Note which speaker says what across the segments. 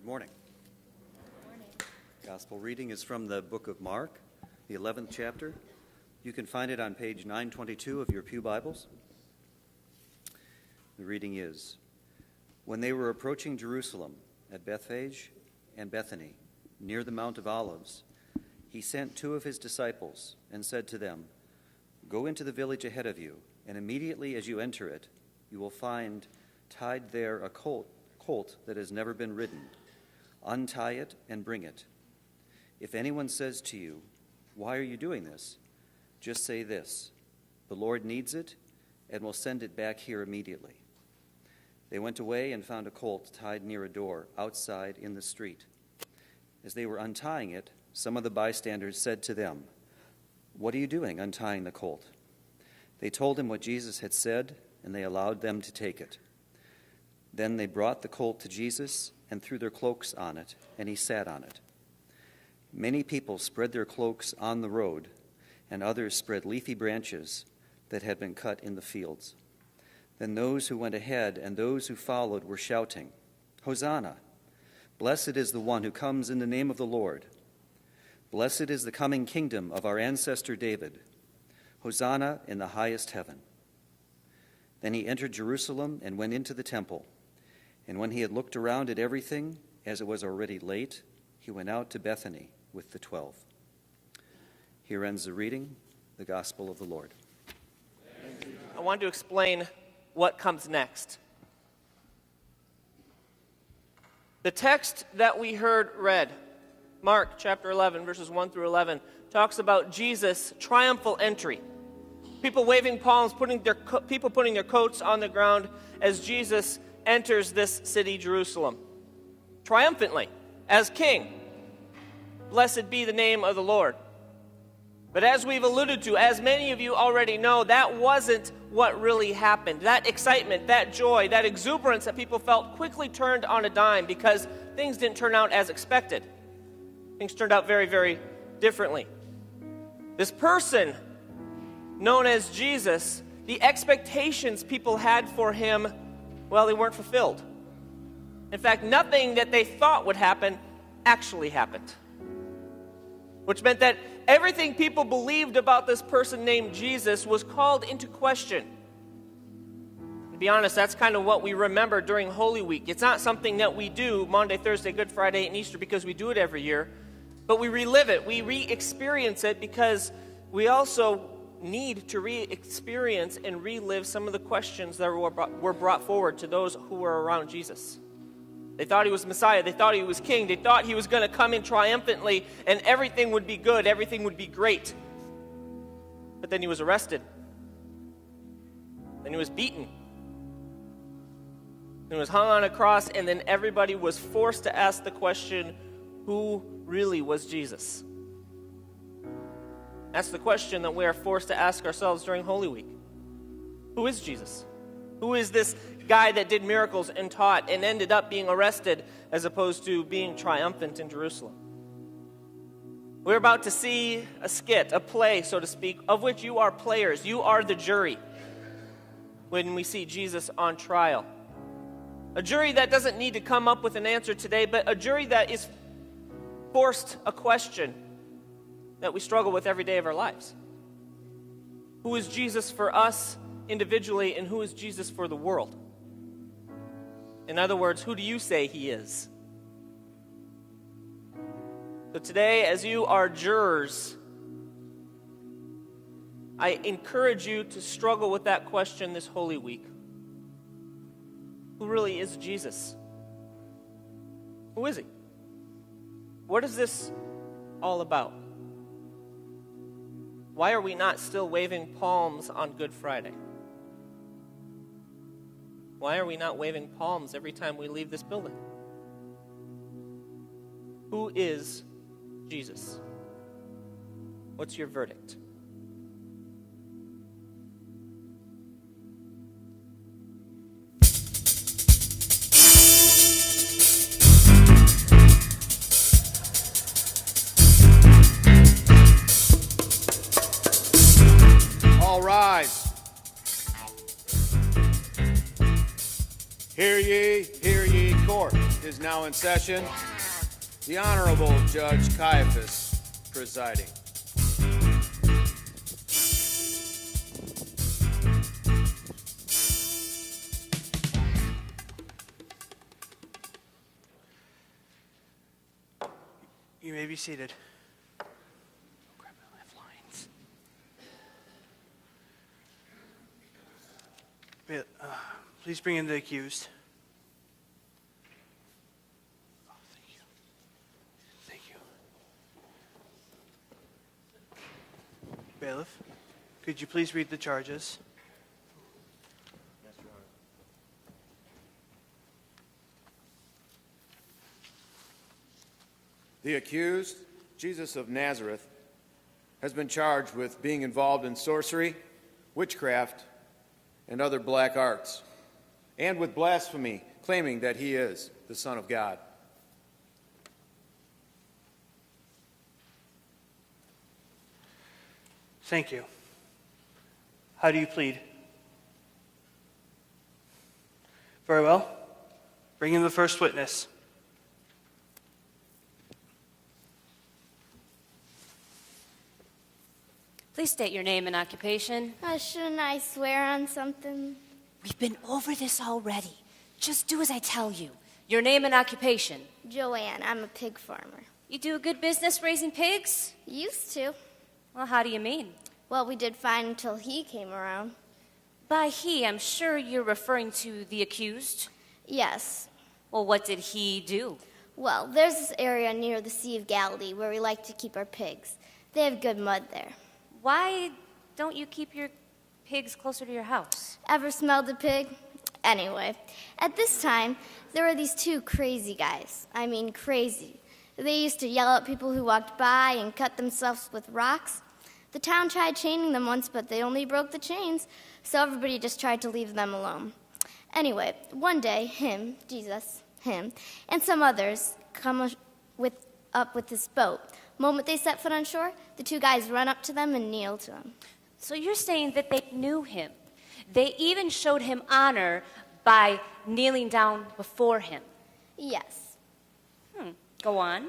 Speaker 1: Good morning. Gospel reading is from the book of Mark, the 11th chapter. You can find it on page 922 of your pew Bibles. The reading is, "When they were approaching Jerusalem at Bethphage and Bethany, near the Mount of Olives, he sent two of his disciples and said to them, 'Go into the village ahead of you, and immediately as you enter it, you will find tied there a colt that has never been ridden. Untie it and bring it. If anyone says to you, 'Why are you doing this?' just say this, 'The Lord needs it, and will send it back here immediately.' They went away and found a colt tied near a door outside in the street. As they were untying it, some of the bystanders said to them, 'What are you doing untying the colt?' They told him what Jesus had said, and they allowed them to take it. Then they brought the colt to Jesus and threw their cloaks on it, and he sat on it. Many people spread their cloaks on the road, and others spread leafy branches that had been cut in the fields. Then those who went ahead and those who followed were shouting, 'Hosanna! Blessed is the one who comes in the name of the Lord. Blessed is the coming kingdom of our ancestor David. Hosanna in the highest heaven.' Then he entered Jerusalem and went into the temple. And when he had looked around at everything, as it was already late, he went out to Bethany with the 12. Here ends the reading, the gospel of the Lord.
Speaker 2: I want to explain what comes next. The text that we heard read, Mark chapter 11, verses 1 through 11, talks about Jesus' triumphal entry. People waving palms, people putting their coats on the ground as Jesus enters this city, Jerusalem, triumphantly, as king. Blessed be the name of the Lord. But as we've alluded to, as many of you already know, that wasn't what really happened. That excitement, that joy, that exuberance that people felt quickly turned on a dime because things didn't turn out as expected. Things turned out very, very differently. This person known as Jesus, the expectations people had for him, well, they weren't fulfilled. In fact, nothing that they thought would happen actually happened. Which meant that everything people believed about this person named Jesus was called into question. To be honest, that's kind of what we remember during Holy Week. It's not something that we do Monday, Thursday, Good Friday, and Easter because we do it every year, but we relive it, we re-experience it because we also need to re-experience and relive some of the questions that were brought forward to those who were around Jesus. They thought he was Messiah. They thought he was king. They thought he was going to come in triumphantly and everything would be good. Everything would be great. But then he was arrested. Then he was beaten. Then he was hung on a cross, and then everybody was forced to ask the question, who really was Jesus? That's the question that we are forced to ask ourselves during Holy Week. Who is Jesus? Who is this guy that did miracles and taught and ended up being arrested as opposed to being triumphant in Jerusalem? We're about to see a skit, a play, so to speak, of which you are players. You are the jury when we see Jesus on trial. A jury that doesn't need to come up with an answer today, but a jury that is forced a question that we struggle with every day of our lives. Who is Jesus for us individually, and who is Jesus for the world? In other words, who do you say he is? So today, as you are jurors, I encourage you to struggle with that question this Holy Week. Who really is Jesus? Who is he? What is this all about? Why are we not still waving palms on Good Friday? Why are we not waving palms every time we leave this building? Who is Jesus? What's your verdict?
Speaker 3: All rise. Hear ye, court is now in session. The Honorable Judge Caiaphas presiding.
Speaker 4: You may be seated. Please bring in the accused. Oh, thank you. Thank you. Bailiff, could you please read the charges?
Speaker 3: Yes, Your Honor. The accused, Jesus of Nazareth, has been charged with being involved in sorcery, witchcraft, and other black arts, and with blasphemy, claiming that he is the Son of God.
Speaker 4: Thank you. How do you plead? Very well. Bring in the first witness.
Speaker 5: Please state your name and occupation.
Speaker 6: Shouldn't I swear on something?
Speaker 5: We've been over this already. Just do as I tell you. Your name and occupation.
Speaker 6: Joanne, I'm a pig farmer.
Speaker 5: You do a good business raising pigs?
Speaker 6: Used to.
Speaker 5: Well, how do you mean?
Speaker 6: Well, we did fine until he came around.
Speaker 5: By he, I'm sure you're referring to the accused.
Speaker 6: Yes.
Speaker 5: Well, what did he do?
Speaker 6: Well, there's this area near the Sea of Galilee where we like to keep our pigs. They have good mud there.
Speaker 5: Why don't you keep your pigs closer to your house?
Speaker 6: Ever smelled a pig? Anyway, at this time, there were these two crazy guys. I mean, crazy. They used to yell at people who walked by and cut themselves with rocks. The town tried chaining them once, but they only broke the chains, so everybody just tried to leave them alone. Anyway, one day, Jesus, and some others come up with this boat. Moment they set foot on shore, the two guys run up to them and kneel to him.
Speaker 5: So you're saying that they knew him. They even showed him honor by kneeling down before him.
Speaker 6: Yes.
Speaker 5: Go on.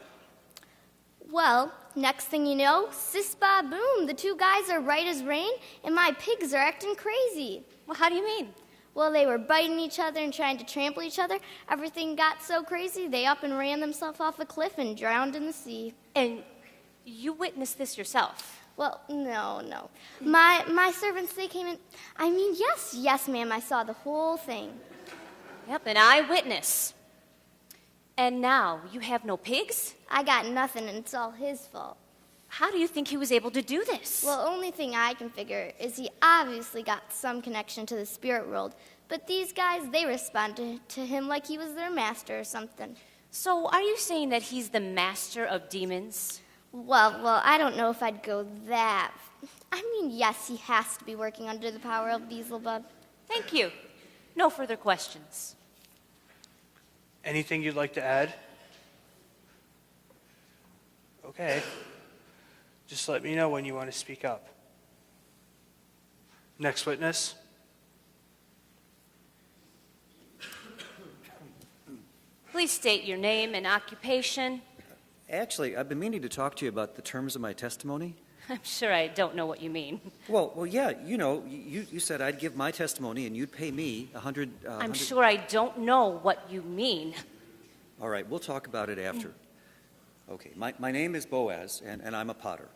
Speaker 6: Well, next thing you know, sis-ba boom, the two guys are right as rain, and my pigs are acting crazy.
Speaker 5: Well, how do you mean?
Speaker 6: Well, they were biting each other and trying to trample each other. Everything got so crazy, they up and ran themselves off a cliff and drowned in the sea.
Speaker 5: And you witnessed this yourself?
Speaker 6: Well, no. My servants, they came in. I mean, yes, ma'am, I saw the whole thing.
Speaker 5: Yep, an eyewitness. And now you have no pigs?
Speaker 6: I got nothing, and it's all his fault.
Speaker 5: How do you think he was able to do this?
Speaker 6: Well, only thing I can figure is he obviously got some connection to the spirit world. But these guys, they responded to him like he was their master or something.
Speaker 5: So are you saying that he's the master of demons?
Speaker 6: Well, I don't know if I'd go that. I mean, yes, he has to be working under the power of Beelzebub.
Speaker 5: Thank you. No further questions.
Speaker 4: Anything you'd like to add? Okay. Just let me know when you want to speak up. Next witness.
Speaker 5: Please state your name and occupation.
Speaker 1: Actually, I've been meaning to talk to you about the terms of my testimony.
Speaker 5: I'm sure I don't know what you mean.
Speaker 1: Well, yeah, you know, you said I'd give my testimony and you'd pay me $100.
Speaker 5: I'm sure I don't know what you mean.
Speaker 1: All right, we'll talk about it after. Okay, my name is Boaz, and I'm a potter.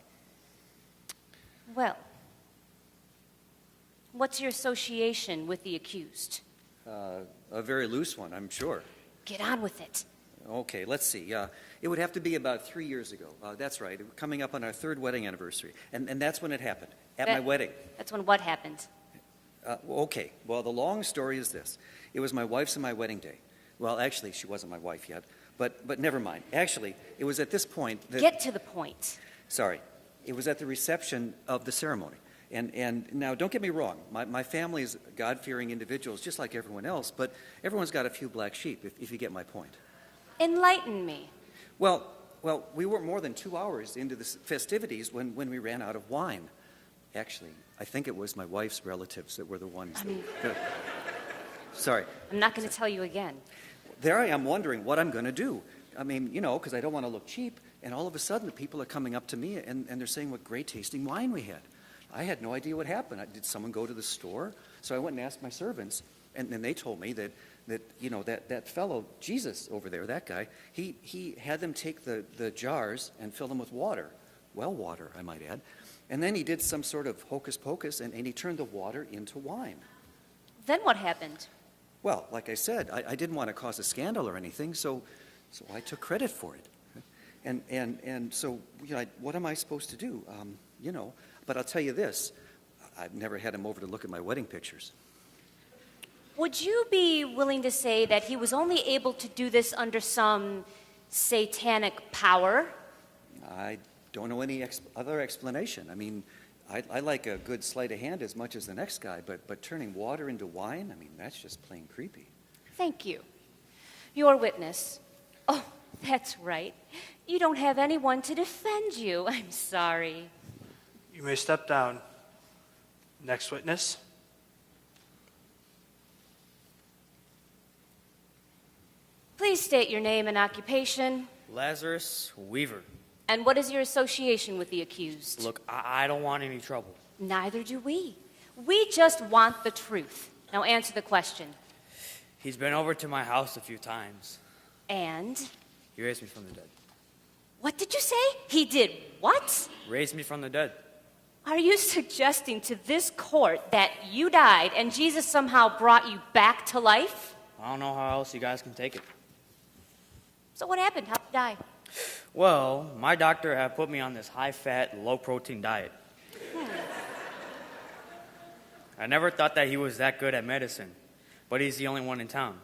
Speaker 5: Well, what's your association with the accused?
Speaker 1: A very loose one, I'm sure.
Speaker 5: Get on with it.
Speaker 1: Okay, let's see. It would have to be about 3 years ago. That's right. Coming up on our third wedding anniversary. And that's when it happened, at my wedding.
Speaker 5: That's when what happened?
Speaker 1: Okay, well, the long story is this. It was my wife's and my wedding day. Well, actually, she wasn't my wife yet, but never mind. Actually, it was at this point that...
Speaker 5: Get to the point.
Speaker 1: Sorry. It was at the reception of the ceremony. And now, don't get me wrong. My family is God-fearing individuals, just like everyone else, but everyone's got a few black sheep, if you get my point.
Speaker 5: Enlighten me.
Speaker 1: Well, we weren't more than 2 hours into the festivities when we ran out of wine. Actually, I think it was my wife's relatives that were the ones that... Sorry.
Speaker 5: I'm not going to tell you again.
Speaker 1: there I am wondering what I'm going to do. I mean, because I don't want to look cheap. And all of a sudden, the people are coming up to me, and they're saying what great tasting wine we had. I had no idea what happened. Did someone go to the store? So I went and asked my servants, and then they told me that fellow, Jesus over there, that guy, he had them take the jars and fill them with water. Well water, I might add. And then he did some sort of hocus pocus, and he turned the water into wine.
Speaker 5: Then what happened?
Speaker 1: Well, like I said, I didn't want to cause a scandal or anything, so I took credit for it. And so, what am I supposed to do? But I'll tell you this, I've never had him over to look at my wedding pictures.
Speaker 5: Would you be willing to say that he was only able to do this under some satanic power?
Speaker 1: I don't know any other explanation. I mean, I like a good sleight of hand as much as the next guy, but turning water into wine, I mean, that's just plain creepy.
Speaker 5: Thank you. Your witness. Oh, that's right. You don't have anyone to defend you. I'm sorry.
Speaker 4: You may step down. Next witness.
Speaker 5: Please state your name and occupation.
Speaker 7: Lazarus Weaver.
Speaker 5: And what is your association with the accused?
Speaker 7: Look, I don't want any trouble.
Speaker 5: Neither do we. We just want the truth. Now answer the question.
Speaker 7: He's been over to my house a few times.
Speaker 5: And?
Speaker 7: He raised me from the dead.
Speaker 5: What did you say? He did what?
Speaker 7: Raised me from the dead.
Speaker 5: Are you suggesting to this court that you died and Jesus somehow brought you back to life?
Speaker 7: I don't know how else you guys can take it.
Speaker 5: So what happened? How'd you die?
Speaker 7: Well, my doctor had put me on this high-fat, low-protein diet. I never thought that he was that good at medicine, but he's the only one in town.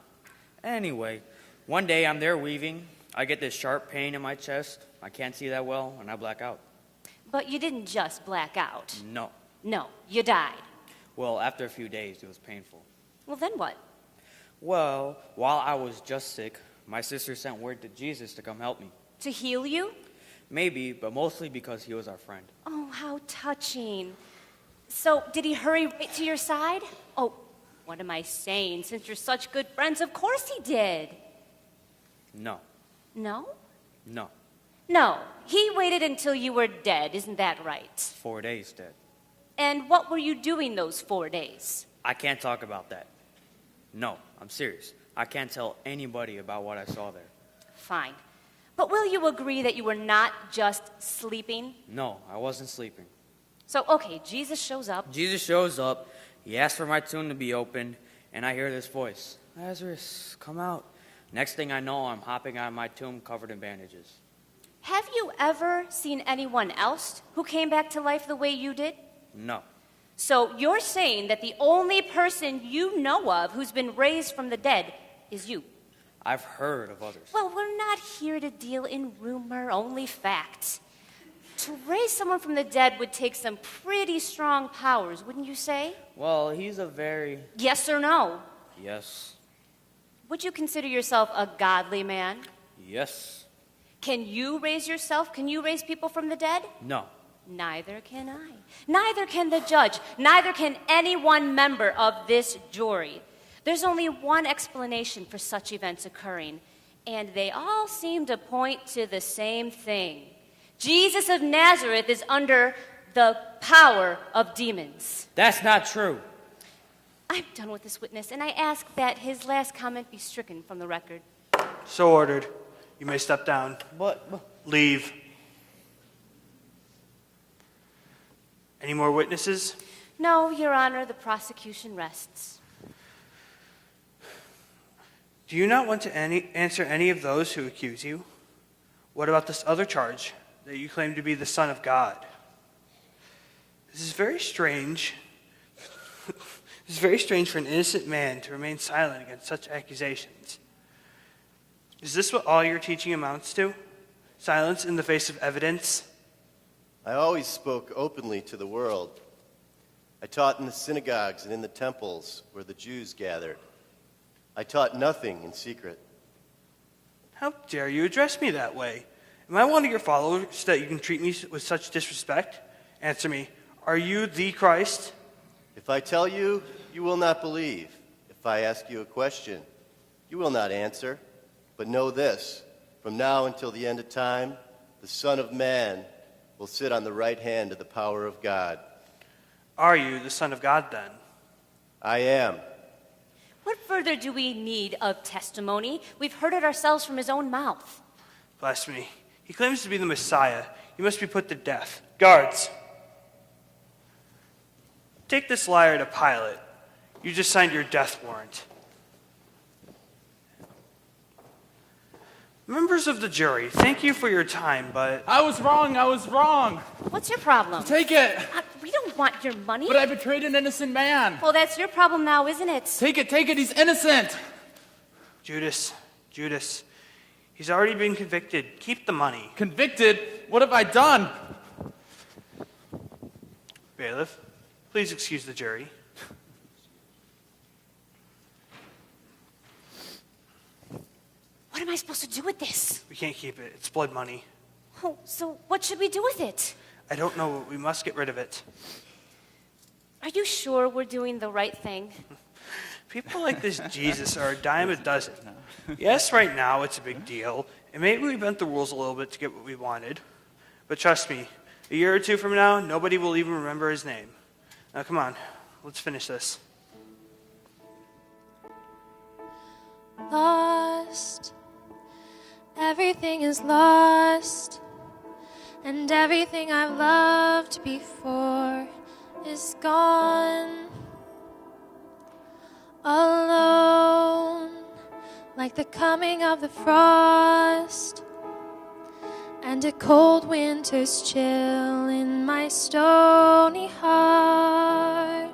Speaker 7: Anyway, one day I'm there weaving. I get this sharp pain in my chest. I can't see that well, and I black out.
Speaker 5: But you didn't just black out.
Speaker 7: No.
Speaker 5: No, you died.
Speaker 7: Well, after a few days, it was painful.
Speaker 5: Well, then what?
Speaker 7: Well, while I was just sick, my sister sent word to Jesus to come help me.
Speaker 5: To heal you?
Speaker 7: Maybe, but mostly because he was our friend.
Speaker 5: Oh, how touching. So, did he hurry right to your side? Oh, what am I saying? Since you're such good friends, of course he did.
Speaker 7: No.
Speaker 5: No?
Speaker 7: No.
Speaker 5: No. He waited until you were dead, isn't that right?
Speaker 7: 4 days dead.
Speaker 5: And what were you doing those 4 days?
Speaker 7: I can't talk about that. No, I'm serious. I can't tell anybody about what I saw there.
Speaker 5: Fine. But will you agree that you were not just sleeping?
Speaker 7: No, I wasn't sleeping.
Speaker 5: So, okay, Jesus shows up.
Speaker 7: Jesus shows up. He asks for my tomb to be opened, and I hear this voice, Lazarus, come out. Next thing I know, I'm hopping out of my tomb covered in bandages.
Speaker 5: Have you ever seen anyone else who came back to life the way you did?
Speaker 7: No.
Speaker 5: So you're saying that the only person you know of who's been raised from the dead is you?
Speaker 7: I've heard of others.
Speaker 5: Well, we're not here to deal in rumor, only facts. To raise someone from the dead would take some pretty strong powers, wouldn't you say?
Speaker 7: Well, he's a very...
Speaker 5: Yes or no?
Speaker 7: Yes.
Speaker 5: Would you consider yourself a godly man?
Speaker 7: Yes.
Speaker 5: Can you raise yourself? Can you raise people from the dead?
Speaker 7: No.
Speaker 5: Neither can I. Neither can the judge. Neither can any one member of this jury. There's only one explanation for such events occurring, and they all seem to point to the same thing. Jesus of Nazareth is under the power of demons.
Speaker 7: That's not true.
Speaker 5: I'm done with this witness, and I ask that his last comment be stricken from the record.
Speaker 4: So ordered. You may step down.
Speaker 7: But
Speaker 4: Leave. Any more witnesses?
Speaker 5: No, Your Honor, the prosecution rests.
Speaker 4: Do you not want to answer any of those who accuse you? What about this other charge, that you claim to be the Son of God? This is very strange. This is very strange for an innocent man to remain silent against such accusations. Is this what all your teaching amounts to? Silence in the face of evidence?
Speaker 8: I always spoke openly to the world. I taught in the synagogues and in the temples where the Jews gathered. I taught nothing in secret.
Speaker 4: How dare you address me that way? Am I one of your followers that you can treat me with such disrespect? Answer me, are you the Christ?
Speaker 8: If I tell you, you will not believe. If I ask you a question, you will not answer. But know this, from now until the end of time, the Son of Man will sit on the right hand of the power of God.
Speaker 4: Are you the Son of God then?
Speaker 8: I am.
Speaker 5: What further do we need of testimony? We've heard it ourselves from his own mouth.
Speaker 4: Blasphemy. He claims to be the Messiah. He must be put to death. Guards, take this liar to Pilate. You just signed your death warrant. Members of the jury, thank you for your time, but...
Speaker 9: I was wrong.
Speaker 5: What's your problem?
Speaker 9: Take it.
Speaker 5: We don't want your money.
Speaker 9: But I betrayed an innocent man.
Speaker 5: Well, that's your problem now, isn't it?
Speaker 9: Take it, he's innocent.
Speaker 4: Judas, he's already been convicted. Keep the money.
Speaker 9: Convicted? What have I done?
Speaker 4: Bailiff, please excuse the jury.
Speaker 5: What am I supposed to do with this?
Speaker 4: We can't keep it. It's blood money.
Speaker 5: Oh, so what should we do with it?
Speaker 4: I don't know, but we must get rid of it.
Speaker 5: Are you sure we're doing the right thing?
Speaker 4: People like this Jesus are a dime a dozen. Yes, right now it's a big deal, and maybe we bent the rules a little bit to get what we wanted. But trust me, a year or two from now, nobody will even remember his name. Now come on, let's finish this.
Speaker 10: Lost, everything is lost, and everything I've loved before is gone. Alone, like the coming of the frost, and a cold winter's chill in my stony heart.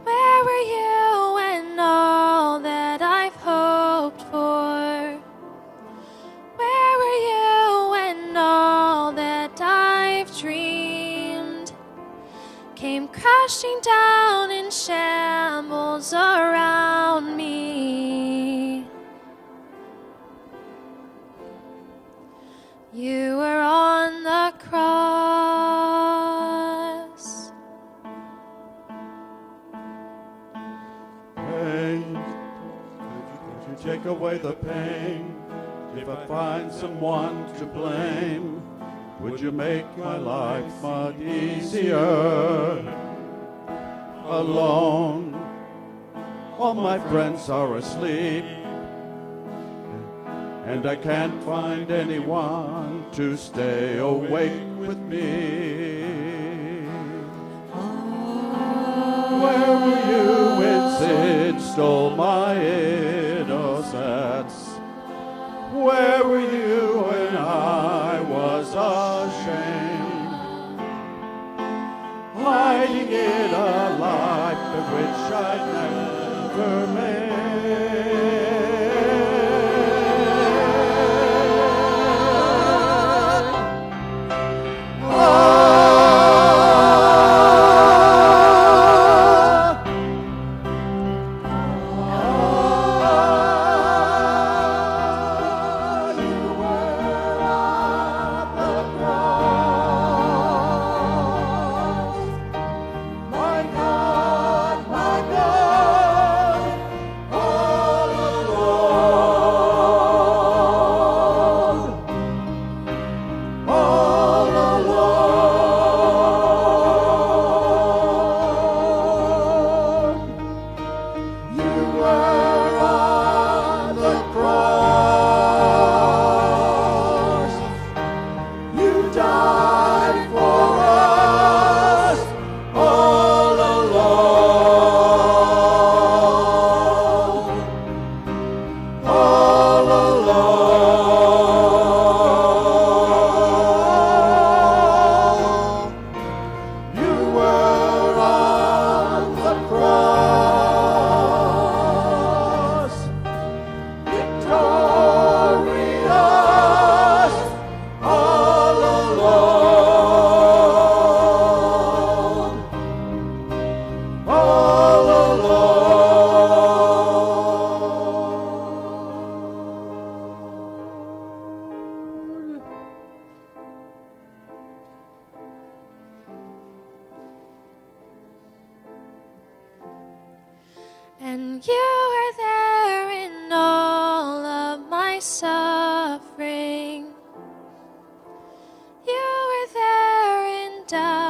Speaker 10: Where were you when all that I've hoped for? Where were you when all that I've dreamed came crashing down in shambles around me? You were on the cross.
Speaker 11: Pain, could you take away the pain? If I find someone to blame, would you make my life much easier? Alone, all my friends are asleep, and I can't find anyone to stay awake with me. Where were you when sin stole my innocence? Where were you when I was ashamed, hiding in a life of which I never made?
Speaker 10: die.